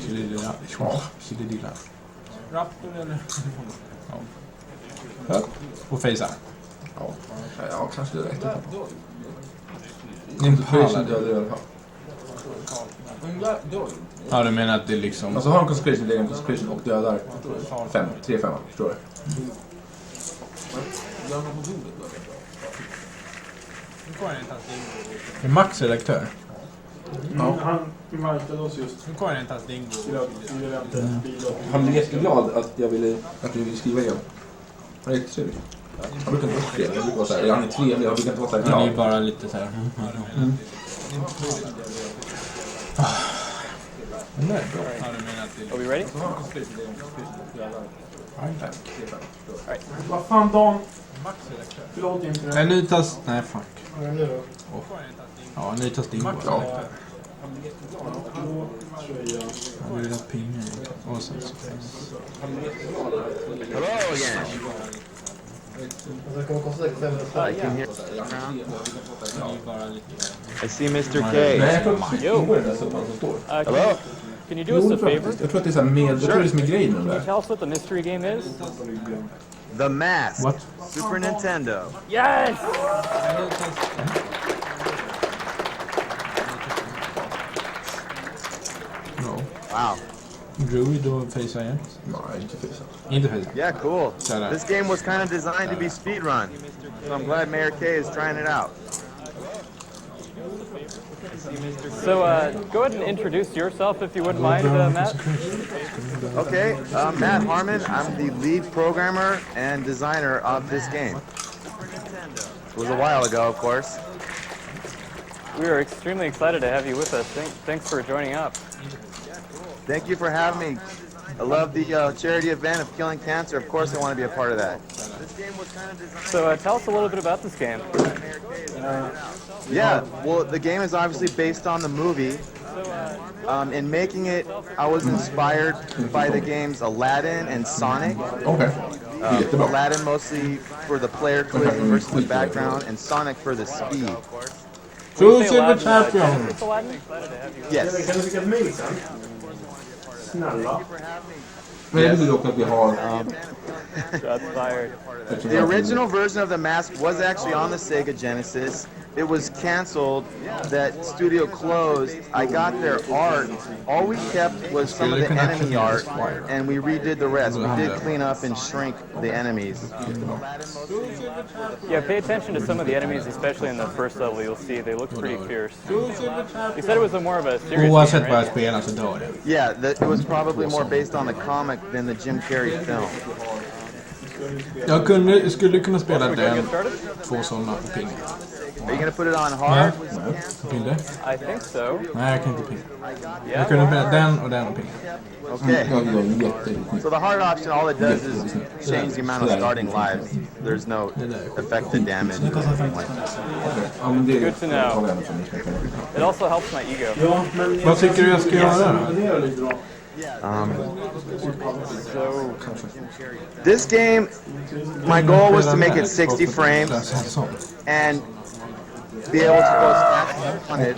Chilidilla. Raptor eller? Ja. Och fejsa. Ja, kanske det räcker. Inte Concentration dödar i alla fall. Ja, du menar att det liksom... Alltså har en concentration, lägger en concentration och dödar 3-5, förstår du? En Max-redaktör. Ja. Han invitade oss just. Nu kommer det inte alls dingo. Han blev jätteglad att vi ville skriva igen. Han är jättetrevlig. Han brukar inte vara trevlig, han brukar vara såhär, han är trevlig, han brukar inte vara såhär glad. Han är bara lite såhär... Are we ready? Vad fan Dan? Förlåt inte. Nej, nu tas... Nej, fuck. Vad är det nu då? Ja, nu tas dingo. Ja. Jag vill ha pingar. Och sen så... Hello again. I see Mr. K. Hello. Can you do us a favor? Jag tror att det är så här med... Jag tror det är som är grejen med det Can you där. tell us what the mystery game is? The Mask. What? Super Nintendo. Yes! No. Wow. Druid och fejsa igen. Nej, inte fejsa. Inte fejsa. Yeah, cool. Shut up. This game was kind of designed to be speedrun, so I'm glad Mayor K is trying it out. So go ahead and introduce yourself if you wouldn't mind, Matt. Okay, Matt Harmon. I'm the lead programmer and designer of this game. It was a while ago, of course. We are extremely excited to have you with us. Thanks for joining up. Thank you for having me. I love the charity event of killing cancer. Of course, I want to be a part of that. So tell us a little bit about this game. Yeah, well, the game is obviously based on the movie. In making it, I was inspired by the games Aladdin and Sonic. Okej. Jättebra. Aladdin mostly for the player collision versus the background, and Sonic for the speed. So Silver Champion! It's Aladdin. Yes. Kan du skicka ett mejl sen? Snälla. Men det betyder också att vi har... Shots fired. The original version of the mask was actually on the Sega Genesis. It was canceled. That studio closed. I got their art. All we kept was some of the enemy art, and we redid the rest. We did clean up and shrink the enemies. Yeah, pay attention to some of the enemies, especially in the first level. You'll see they look pretty fierce. You said it was more of a serious Oavsett game, vad jag right? spelar så dör det. Yeah, it was probably more based on the comic than the Jim Carrey film. Jag skulle kunna spela den två sådana på ping. Are you gonna put it on hard? Pinga? I think so. Nej, jag kan inte pinga. Yeah. Jag kunde spela den och pinga. Okay. Jag gör jättemycket. So the hard option, all it does is change the amount of starting lives. There's no effective damage or anything like that. Good to know. It also helps my ego. Ja, men... Vad tycker du jag ska göra? Det är lite bra. So This game, my goal was to make it 60 frames and be able to go fast on it.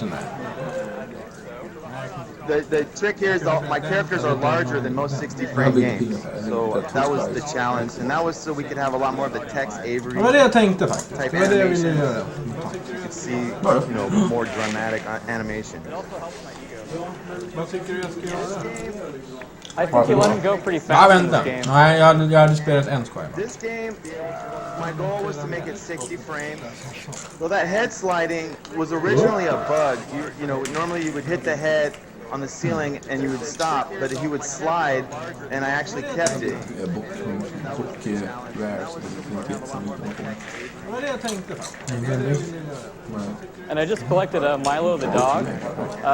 The trick here is my characters are larger than most 60 frame games, so that was the challenge, and that was so we could have a lot more of the Tex Avery Det var det jag tänkte faktiskt. type Det var det jag ville animation. göra. You could see, more dramatic animation. Vad tycker du jag ska göra? I think you let him go pretty Ja, fast in this vänta. game. Nej, jag hade spelat en square. This game, my goal was to make it 60 frames. Well, that head sliding was originally a bug. Normally you would hit the head on the ceiling and you would stop, but he would slide, and I actually kept it. Det var det jag tänkte faktiskt. And I just collected Milo the dog.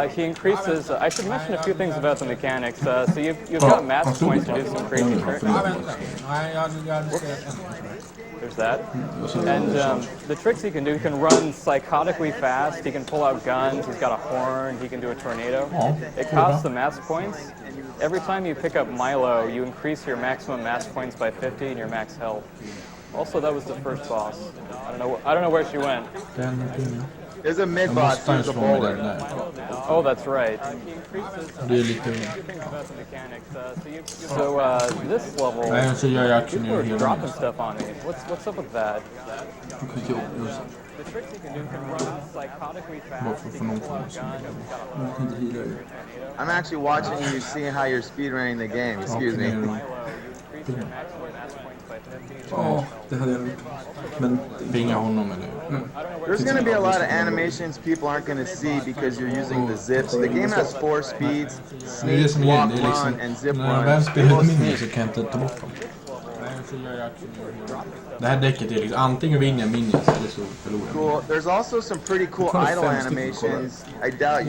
He increases. I should mention a few things about the mechanics. So you've got math points to do some crazy tricks. Nej, jag hade spelat en. There's that. And the tricks he can run psychotically fast. He can pull out guns. He's got a horn. He can do a tornado. It costs the mass points. Every time you pick up Milo, you increase your maximum mass points by 50 and your max health. Also, that was the first boss. I don't know where she went. There's a mid Jag boss måste han who's a slå mig bowler. där. Oh, that's right. Det är lite... About the mechanics. So this level, Nej, så gör jag action people i are hela... dropping stuff on me. What's up with that? Jo, just The tricks you can do can run psychotically bara fast. för att få någon form av gun. I'm actually watching you, seeing how you're speedrunning the game. Excuse me. Ja, det hade jag gjort. Men Binga honom eller... There's going to be a lot of animations people aren't going to see because you're using the zips. The game has 4 speeds: Det är det sneak, som är grejen. walk, Det är liksom... run, and zip När jag väl run. spelar ett mini så kan jag inte ta bort dem. Nej, så gör jag action i hela... Det här däcket är liksom... Antingen vinner jag minions eller så förlorar jag. Cool. There's also some pretty cool idle animations. I doubt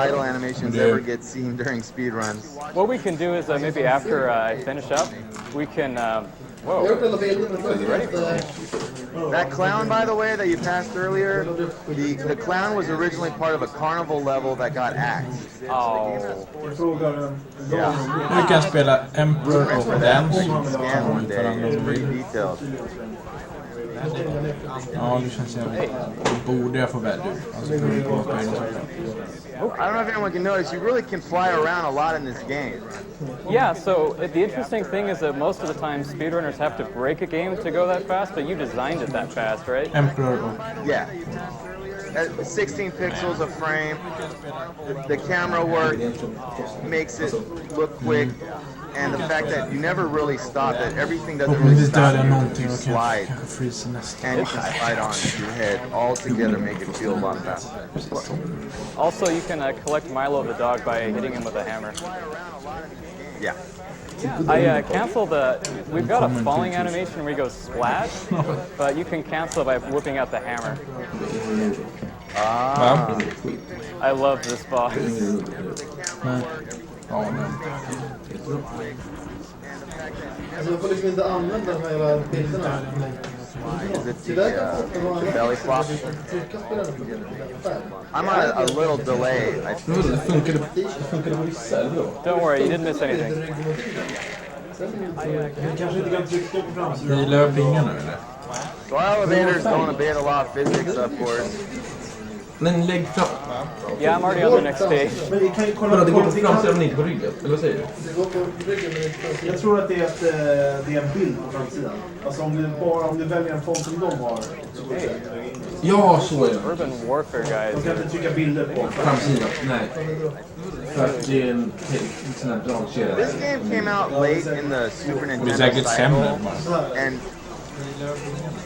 idle animations ever get seen during speedruns. What we can do is maybe after I finish up, we can. Whoa. That clown, by the way, that you passed earlier, the clown was originally part of a carnival level that got axed. Oh. Yeah. Nu kan jag spela Emperor of Dance. Scan one day. It's pretty detailed. Ja, det känns jävligt... Då borde jag få välja ut. Alltså, beroende på vad spelarna sagt. I don't know if anyone can notice, you really can fly around a lot in this game. Yeah, so the interesting thing is that most of the time speedrunners have to break a game to go that fast, but you designed it that fast, right? Emperor of... Yeah. 16 pixels a frame. The camera work makes it look quick. And the fact that you never really stop, that everything doesn't really stop you. You slide, and you can slide on your head all together, make it feel a lot faster. Also, you can collect Milo the dog by hitting him with a hammer. Yeah. I cancel the... We've got a falling animation where he goes splash, but you can cancel by whipping out the hammer. Ah. I love this boss. Ja, men... Alltså jag får liksom inte använda de här jävla bilderna. Is it the belly flop? I'm on a little delay. det funkade på vissa, eller då? Don't worry, you didn't miss anything. Kanske inte kan trycka på framsidan. Gillar jag pingar nu eller? So our elevators don't obey the law of physics, of course. Men lägg fram. Yeah, I'm already on the next stage. Men vi kan ju kolla Vadå, det går på på framsidan men inte på ryggen? Eller vad säger du? Det går på ryggen men inte på sidan. Jag tror att det är en bild på framsidan. Alltså om du väljer en font som de har så går det säkert. Ja, så är det. Urban Warfare, De guys. kan inte trycka bilder på. Framsidan, nej. För att det är en sån här dragkedja. This game came out late in the Super Det är Nintendo säkert sämre. cycle, and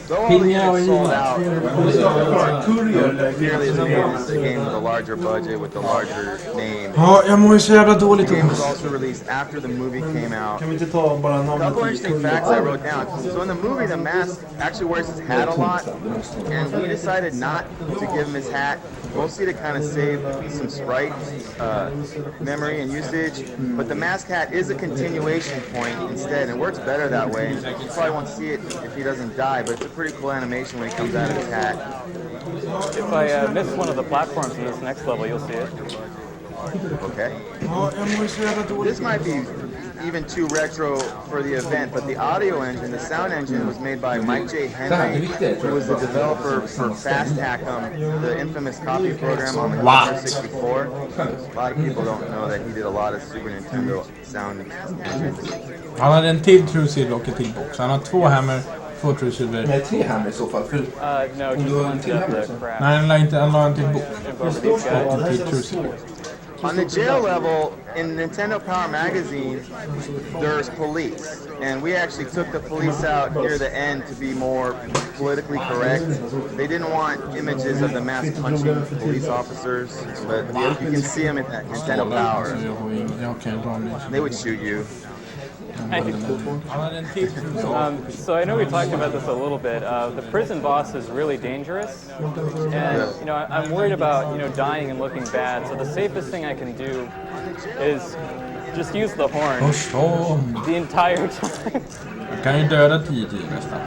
though all the units sold out, clearly it's a game with a larger budget, with a larger name. Ja, jag mår ju så jävla dåligt. The game was also released after the movie came out. Kan vi inte ta bara A namnet couple interesting facts I wrote down. So in the movie, the mask actually wears his hat a lot, and we decided not to give him his hat, mostly to kind of save some sprite memory and usage. But the mask hat is a continuation point instead, and works better that way. You probably won't see it if he doesn't die, but it's a pretty cool animation when he comes out of his hat. If I miss one of the platforms in this next level, you'll see it. Okay. Ja, jag mår ju så jävla dåligt. This might be even too retro for the event, but the audio engine, the sound engine, was made by Mike J. Henry, who was the developer for Fast Hack'em, the infamous copy program on the Commodore 64. A lot of people don't know that he did a lot of Super Nintendo sound engines. Han hade en till True Silver och en till box. Han har 2 hammer, 2 True Silver. Nej, 3 hammer i så fall. För No, just one to the crap. Nej, han la en till box. Over these guys. Och en till True Silver. On the jail level, in Nintendo Power Magazine, there's police. And we actually took the police out near the end to be more politically correct. They didn't want images of the mass punching police officers, but you can see them at Nintendo Power. Jag kan dra en They would shoot you. Han hade en till True Silver. So I know we talked about this a little bit. The prison boss is really dangerous, and I'm worried about dying and looking bad. So the safest thing I can do is just use the horn Push om. the entire time. Jag kan ju döda 10 till nästan.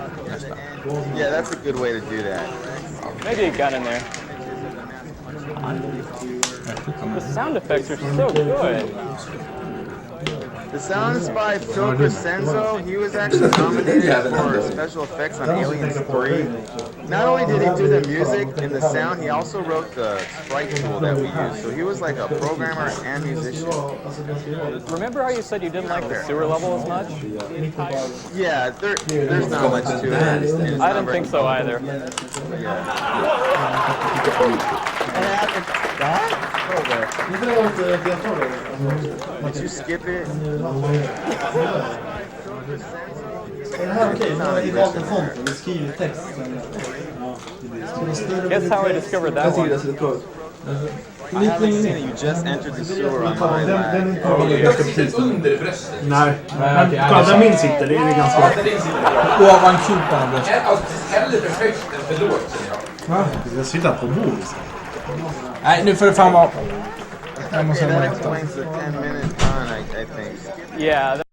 Yeah, that's a good way to do that. Maybe a gun in there. The sound effects are so good. The sound is by Phil Crescenzo. He was actually nominated for special effects on Aliens 3. Not only did he do the music and the sound, he also wrote the sprite tool that we use. So he was like a programmer and musician. Remember how you said you didn't like the sewer level as much? Yeah, there's not much to it. I didn't think so either. Inte det varit deltagare? Did you skip it? Är det här okej? I vapenfonten, vi skriver text. Guess how I discovered that one. I haven't seen it. You just entered the sewer on my lap. Under bröstet. Nej, kolla där min sitter, det är ganska... Ovan kupan av bröstet. Hellre för högt än för lågt, känner jag. Jag sitter på bordet. Nej, nu får det fan vara... Jag Okay, måste that vara explains the 10-minute run, I think. Yeah.